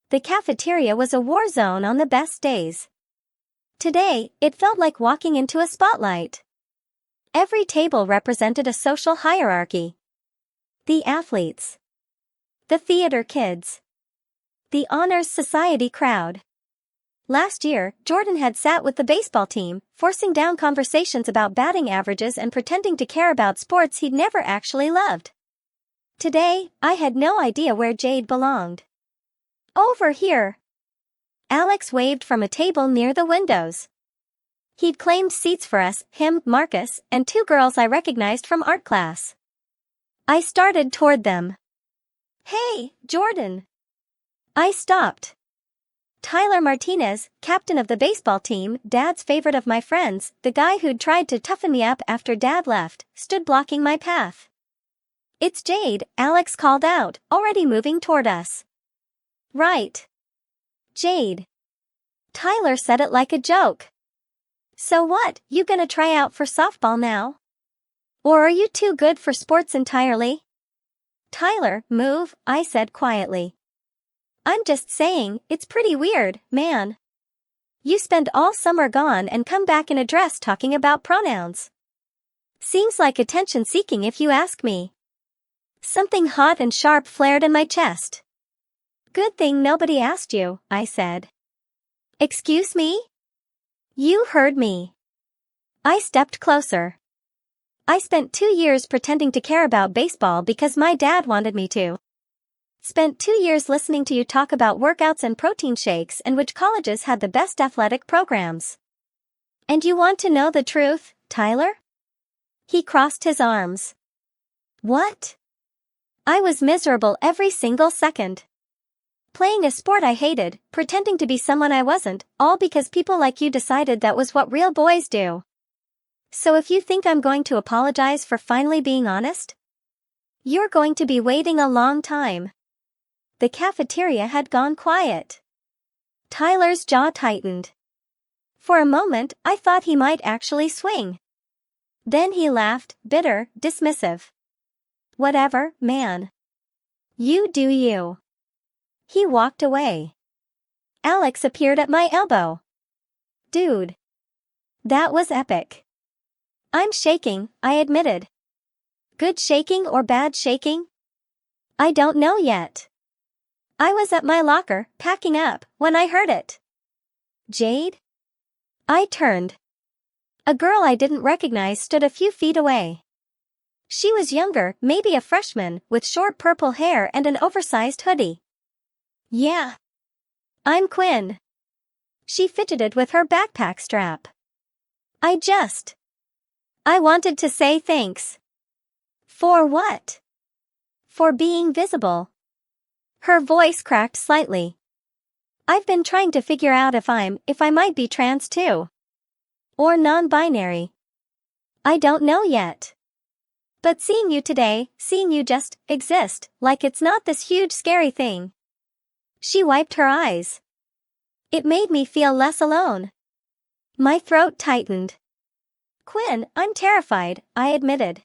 The cafeteria was a war zone on the best days. Today, it felt like walking into a spotlight. Every table represented a social hierarchy. The athletes. The theater kids. The honors society crowd. Last year, Jordan had sat with the baseball team, forcing down conversations about batting averages and pretending to care about sports he'd never actually loved. Today, I had no idea where Jade belonged. Over here. Alex waved from a table near the windows. He'd claimed seats for us, him, Marcus, and two girls I recognized from art class. I started toward them. Hey, Jordan. I stopped. Tyler Martinez, captain of the baseball team, Dad's favorite of my friends, the guy who'd tried to toughen me up after Dad left, stood blocking my path. It's Jade, Alex called out, already moving toward us. Right. Jade. Tyler said it like a joke. So what, you gonna try out for softball now? Or are you too good for sports entirely? Tyler, move, I said quietly. I'm just saying, it's pretty weird, man. You spend all summer gone and come back in a dress talking about pronouns. Seems like attention-seeking if you ask me. Something hot and sharp flared in my chest. Good thing nobody asked you, I said. Excuse me? You heard me. I stepped closer. I spent 2 years pretending to care about baseball because my dad wanted me to. Spent 2 years listening to you talk about workouts and protein shakes and which colleges had the best athletic programs. And you want to know the truth, Tyler? He crossed his arms. What? I was miserable every single second. Playing a sport I hated, pretending to be someone I wasn't, all because people like you decided that was what real boys do. So if you think I'm going to apologize for finally being honest, you're going to be waiting a long time. The cafeteria had gone quiet. Tyler's jaw tightened. For a moment, I thought he might actually swing. Then he laughed, bitter, dismissive. Whatever, man. You do you. He walked away. Alex appeared at my elbow. Dude. That was epic. I'm shaking, I admitted. Good shaking or bad shaking? I don't know yet. I was at my locker, packing up, when I heard it. Jade? I turned. A girl I didn't recognize stood a few feet away. She was younger, maybe a freshman, with short purple hair and an oversized hoodie. Yeah. I'm Quinn. She fidgeted with her backpack strap. I wanted to say thanks. For what? For being visible. Her voice cracked slightly. I've been trying to figure out if I might be trans too. Or non-binary. I don't know yet. But seeing you today, seeing you just exist, like it's not this huge scary thing. She wiped her eyes. It made me feel less alone. My throat tightened. Quinn, I'm terrified, I admitted.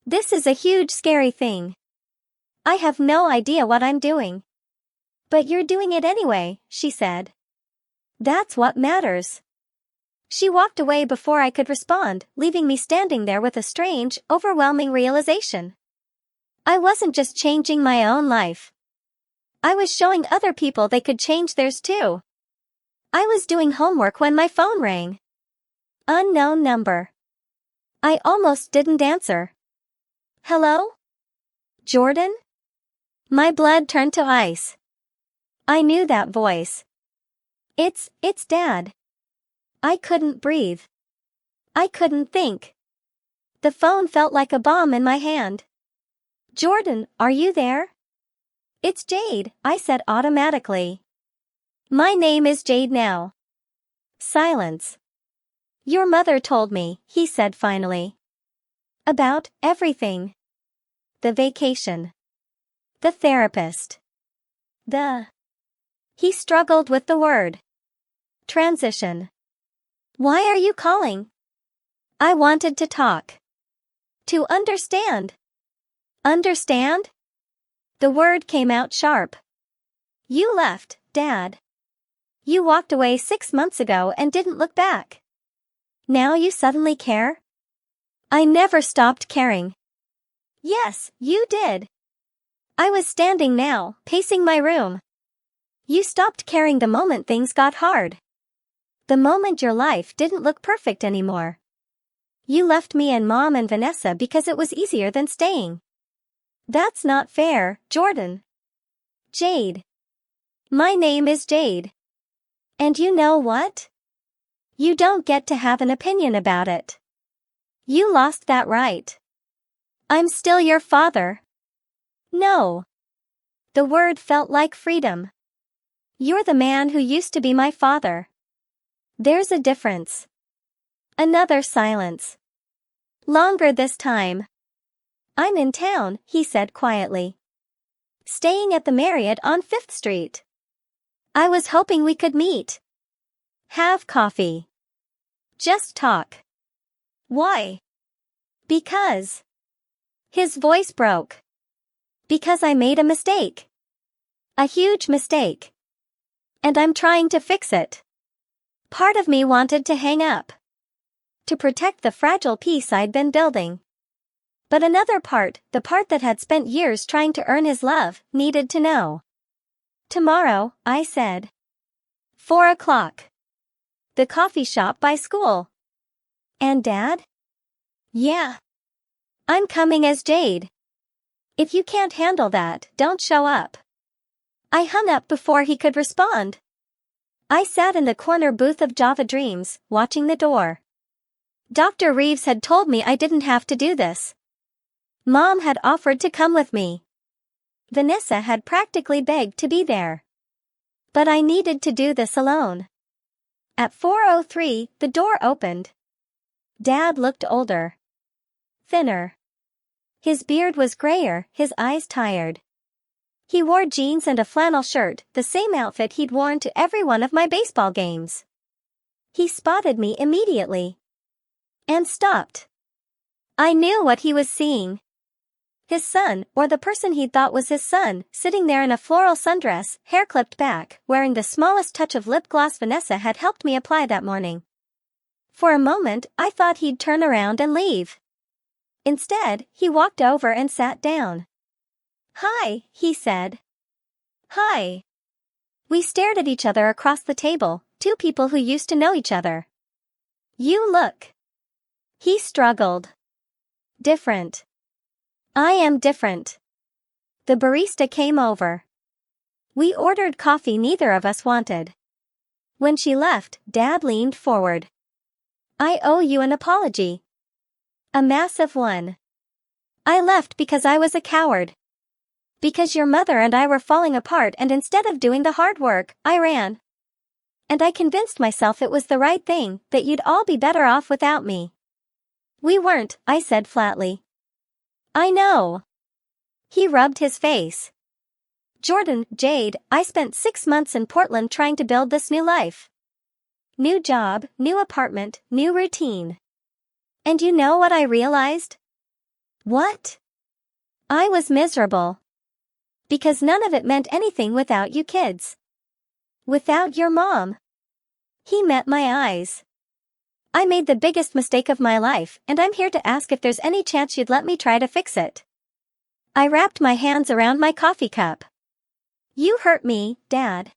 This is a huge scary thing. I have no idea what I'm doing. But you're doing it anyway, she said. That's what matters. She walked away before I could respond, leaving me standing there with a strange, overwhelming realization. I wasn't just changing my own life. I was showing other people they could change theirs too. I was doing homework when my phone rang. Unknown number. I almost didn't answer. Hello? Jordan? My blood turned to ice. I knew that voice. It's Dad. I couldn't breathe. I couldn't think. The phone felt like a bomb in my hand. Jordan, are you there? It's Jade, I said automatically. My name is Jade now. Silence. Your mother told me, he said finally. About everything. The vacation. The therapist. He struggled with the word. Transition. Why are you calling? I wanted to talk. To understand. Understand? The word came out sharp. You left, Dad. You walked away 6 months ago and didn't look back. Now you suddenly care? I never stopped caring. Yes, you did. I was standing now, pacing my room. You stopped caring the moment things got hard. The moment your life didn't look perfect anymore. You left me and Mom and Vanessa because it was easier than staying. That's not fair, Jordan. Jade. My name is Jade. And you know what? You don't get to have an opinion about it. You lost that right. I'm still your father. No. The word felt like freedom. You're the man who used to be my father. There's a difference. Another silence. Longer this time. I'm in town, he said quietly. Staying at the Marriott on 5th Street. I was hoping we could meet. Have coffee. Just talk. Why? Because. His voice broke. Because I made a mistake. A huge mistake. And I'm trying to fix it. Part of me wanted to hang up. To protect the fragile peace I'd been building. But another part, the part that had spent years trying to earn his love, needed to know. Tomorrow, I said. 4 o'clock. The coffee shop by school. And Dad? Yeah. I'm coming as Jade. If you can't handle that, don't show up. I hung up before he could respond. I sat in the corner booth of Java Dreams, watching the door. Dr. Reeves had told me I didn't have to do this. Mom had offered to come with me. Vanessa had practically begged to be there. But I needed to do this alone. At 4:03, the door opened. Dad looked older. Thinner. His beard was grayer, his eyes tired. He wore jeans and a flannel shirt, the same outfit he'd worn to every one of my baseball games. He spotted me immediately. And stopped. I knew what he was seeing. His son, or the person he'd thought was his son, sitting there in a floral sundress, hair clipped back, wearing the smallest touch of lip gloss Vanessa had helped me apply that morning. For a moment, I thought he'd turn around and leave. Instead, he walked over and sat down. Hi, he said. Hi. We stared at each other across the table, two people who used to know each other. You look. He struggled. Different. I am different. The barista came over. We ordered coffee neither of us wanted. When she left, Dad leaned forward. I owe you an apology. A massive one. I left because I was a coward. Because your mother and I were falling apart, and instead of doing the hard work, I ran. And I convinced myself it was the right thing, that you'd all be better off without me. We weren't, I said flatly. I know. He rubbed his face. Jordan, Jade, I spent 6 months in Portland trying to build this new life. New job, new apartment, new routine. And you know what I realized? What? I was miserable. Because none of it meant anything without you kids. Without your mom. He met my eyes. I made the biggest mistake of my life, and I'm here to ask if there's any chance you'd let me try to fix it. I wrapped my hands around my coffee cup. You hurt me, Dad.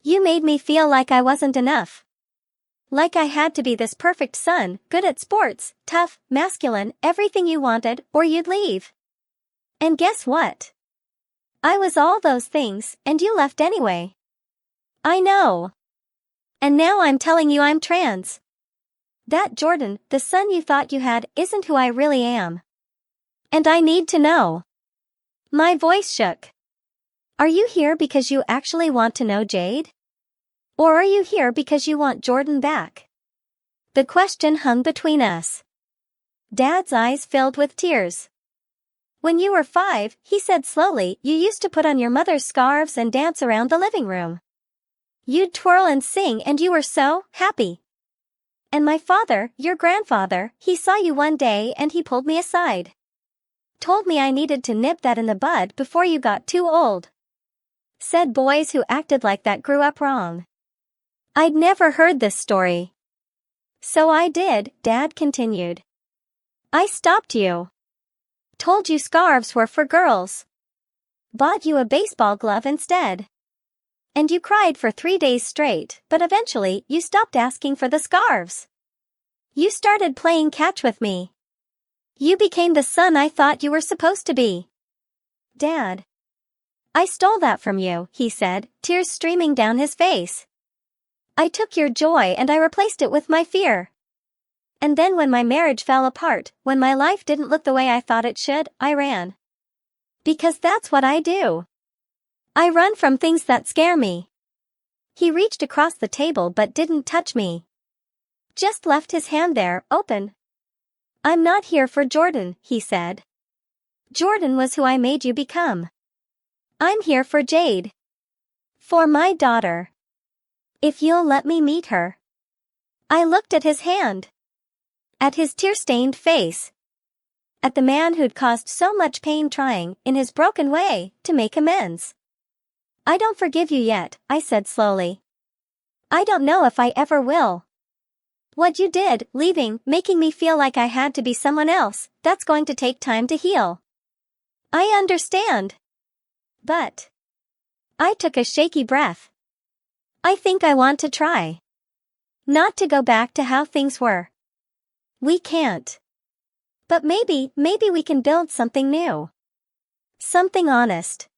You made me feel like I wasn't enough. Like I had to be this perfect son, good at sports, tough, masculine, everything you wanted, or you'd leave. And guess what? I was all those things, and you left anyway. I know. And now I'm telling you I'm trans. That Jordan, the son you thought you had, isn't who I really am. And I need to know. My voice shook. Are you here because you actually want to know Jade? Or are you here because you want Jordan back? The question hung between us. Dad's eyes filled with tears. When you were 5, he said slowly, you used to put on your mother's scarves and dance around the living room. You'd twirl and sing and you were so happy. And my father, your grandfather, he saw you one day and he pulled me aside. Told me I needed to nip that in the bud before you got too old. Said boys who acted like that grew up wrong. I'd never heard this story. So I did, Dad continued. I stopped you. Told you scarves were for girls. Bought you a baseball glove instead. And you cried for 3 days straight, but eventually you stopped asking for the scarves. You started playing catch with me. You became the son I thought you were supposed to be. Dad. I stole that from you, he said, tears streaming down his face. I took your joy and I replaced it with my fear. And then when my marriage fell apart, when my life didn't look the way I thought it should, I ran. Because that's what I do. I run from things that scare me. He reached across the table but didn't touch me. Just left his hand there, open. I'm not here for Jordan, he said. Jordan was who I made you become. I'm here for Jade. For my daughter. If you'll let me meet her. I looked at his hand. At his tear-stained face. At the man who'd caused so much pain trying, in his broken way, to make amends. I don't forgive you yet, I said slowly. I don't know if I ever will. What you did, leaving, making me feel like I had to be someone else, that's going to take time to heal. I understand. But. I took a shaky breath. I think I want to try. Not to go back to how things were. We can't. But maybe we can build something new. Something honest.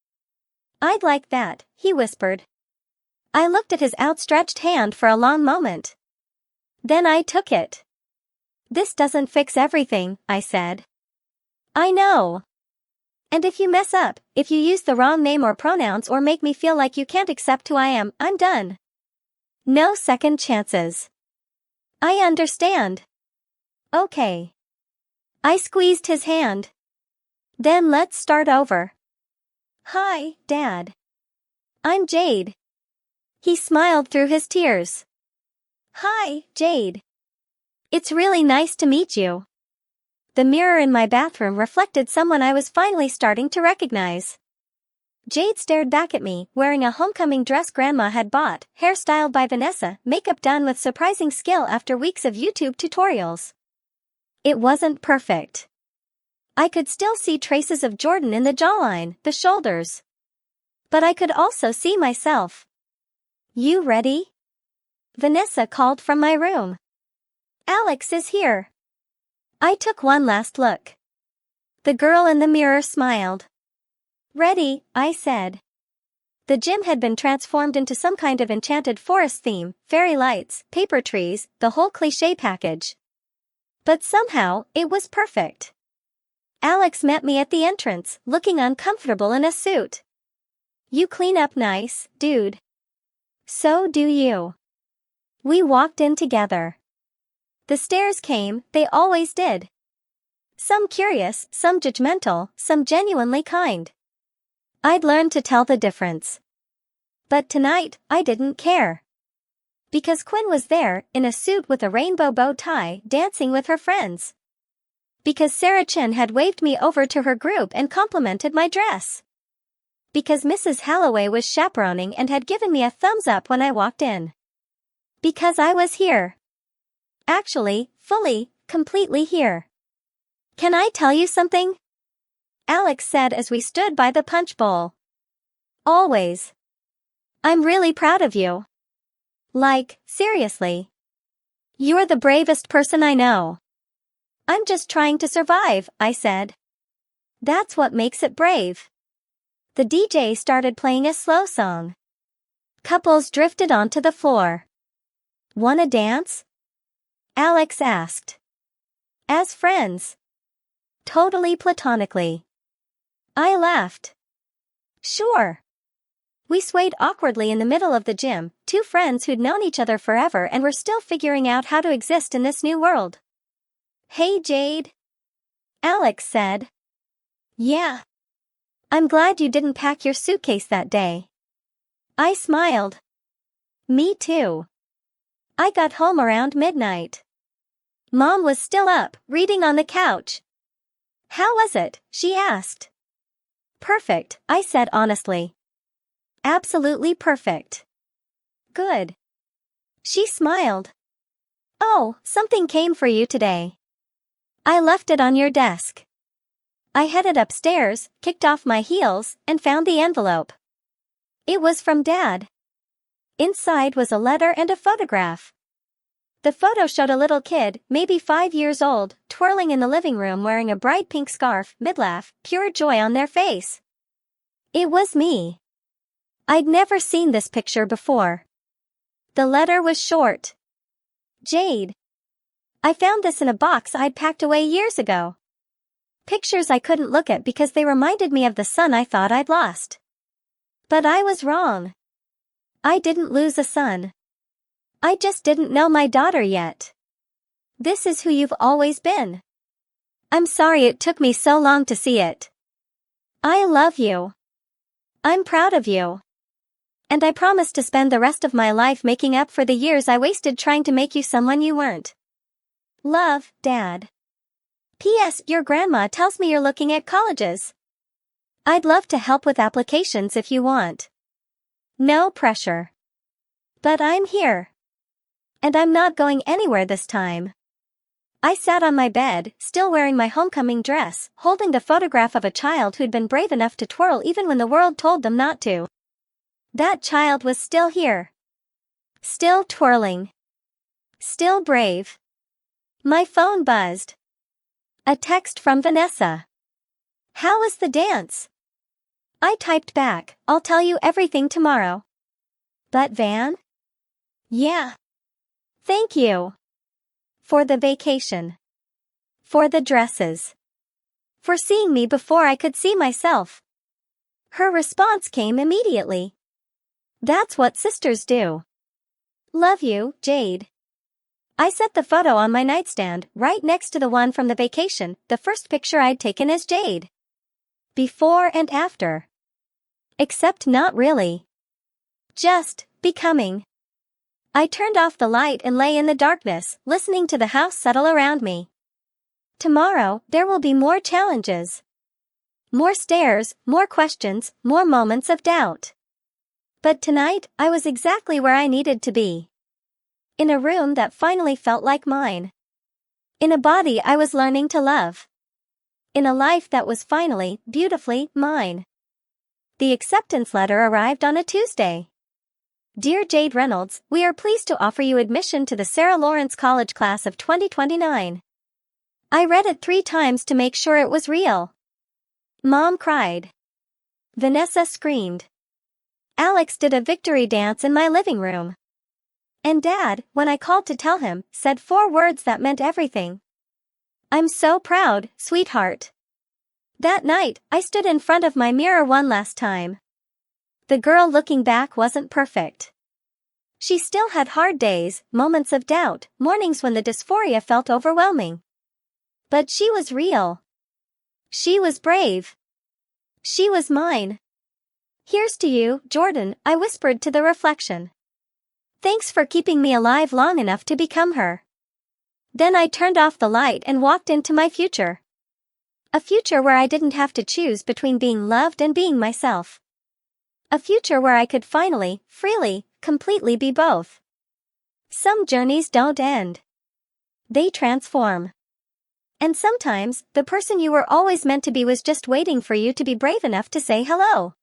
I'd like that, he whispered. I looked at his outstretched hand for a long moment. Then I took it. This doesn't fix everything, I said. I know. And if you mess up, if you use the wrong name or pronouns or make me feel like you can't accept who I am, I'm done. No second chances. I understand. Okay. I squeezed his hand. Then let's start over. Hi, Dad. I'm Jade. He smiled through his tears. Hi, Jade. It's really nice to meet you. The mirror in my bathroom reflected someone I was finally starting to recognize. Jade stared back at me, wearing a homecoming dress Grandma had bought, hairstyled by Vanessa, makeup done with surprising skill after weeks of YouTube tutorials. It wasn't perfect. I could still see traces of Jordan in the jawline, the shoulders. But I could also see myself. You ready? Vanessa called from my room. Alex is here. I took one last look. The girl in the mirror smiled. Ready, I said. The gym had been transformed into some kind of enchanted forest theme, fairy lights, paper trees, the whole cliché package. But somehow, it was perfect. Alex met me at the entrance, looking uncomfortable in a suit. You clean up nice, dude. So do you. We walked in together. The stares came, they always did. Some curious, some judgmental, some genuinely kind. I'd learned to tell the difference. But tonight, I didn't care. Because Quinn was there, in a suit with a rainbow bow tie, dancing with her friends. Because Sarah Chin had waved me over to her group and complimented my dress. Because Mrs. Halloway was chaperoning and had given me a thumbs up when I walked in. Because I was here. Actually, fully, completely here. Can I tell you something? Alex said as we stood by the punch bowl. Always. I'm really proud of you. Like, seriously. You're the bravest person I know. I'm just trying to survive, I said. That's what makes it brave. The DJ started playing a slow song. Couples drifted onto the floor. Wanna dance? Alex asked. As friends. Totally platonically. I laughed. Sure. We swayed awkwardly in the middle of the gym, two friends who'd known each other forever and were still figuring out how to exist in this new world. Hey Jade. Alex said. Yeah. I'm glad you didn't pack your suitcase that day. I smiled. Me too. I got home around midnight. Mom was still up, reading on the couch. How was it? She asked. Perfect, I said honestly. Absolutely perfect. Good. She smiled. Oh, something came for you today. I left it on your desk. I headed upstairs, kicked off my heels, and found the envelope. It was from Dad. Inside was a letter and a photograph. The photo showed a little kid, maybe 5 years old, twirling in the living room wearing a bright pink scarf, mid-laugh, pure joy on their face. It was me. I'd never seen this picture before. The letter was short. Jade. I found this in a box I'd packed away years ago. Pictures I couldn't look at because they reminded me of the son I thought I'd lost. But I was wrong. I didn't lose a son. I just didn't know my daughter yet. This is who you've always been. I'm sorry it took me so long to see it. I love you. I'm proud of you. And I promise to spend the rest of my life making up for the years I wasted trying to make you someone you weren't. Love, Dad. P.S. Your grandma tells me you're looking at colleges. I'd love to help with applications if you want. No pressure. But I'm here. And I'm not going anywhere this time. I sat on my bed, still wearing my homecoming dress, holding the photograph of a child who'd been brave enough to twirl even when the world told them not to. That child was still here. Still twirling. Still brave. My phone buzzed. A text from Vanessa. How was the dance? I typed back, I'll tell you everything tomorrow. But Van? Yeah. Thank you. For the vacation. For the dresses. For seeing me before I could see myself. Her response came immediately. That's what sisters do. Love you, Jade. I set the photo on my nightstand, right next to the one from the vacation, the first picture I'd taken as Jade. Before and after. Except not really. Just becoming. I turned off the light and lay in the darkness, listening to the house settle around me. Tomorrow, there will be more challenges. More stares, more questions, more moments of doubt. But tonight, I was exactly where I needed to be. In a room that finally felt like mine. In a body I was learning to love. In a life that was finally, beautifully, mine. The acceptance letter arrived on a Tuesday. Dear Jade Reynolds, we are pleased to offer you admission to the Sarah Lawrence College class of 2029. I read it 3 times to make sure it was real. Mom cried. Vanessa screamed. Alex did a victory dance in my living room. And Dad, when I called to tell him, said 4 words that meant everything. I'm so proud, sweetheart. That night, I stood in front of my mirror one last time. The girl looking back wasn't perfect. She still had hard days, moments of doubt, mornings when the dysphoria felt overwhelming. But she was real. She was brave. She was mine. Here's to you, Jordan, I whispered to the reflection. Thanks for keeping me alive long enough to become her. Then I turned off the light and walked into my future. A future where I didn't have to choose between being loved and being myself. A future where I could finally, freely, completely be both. Some journeys don't end. They transform. And sometimes, the person you were always meant to be was just waiting for you to be brave enough to say hello.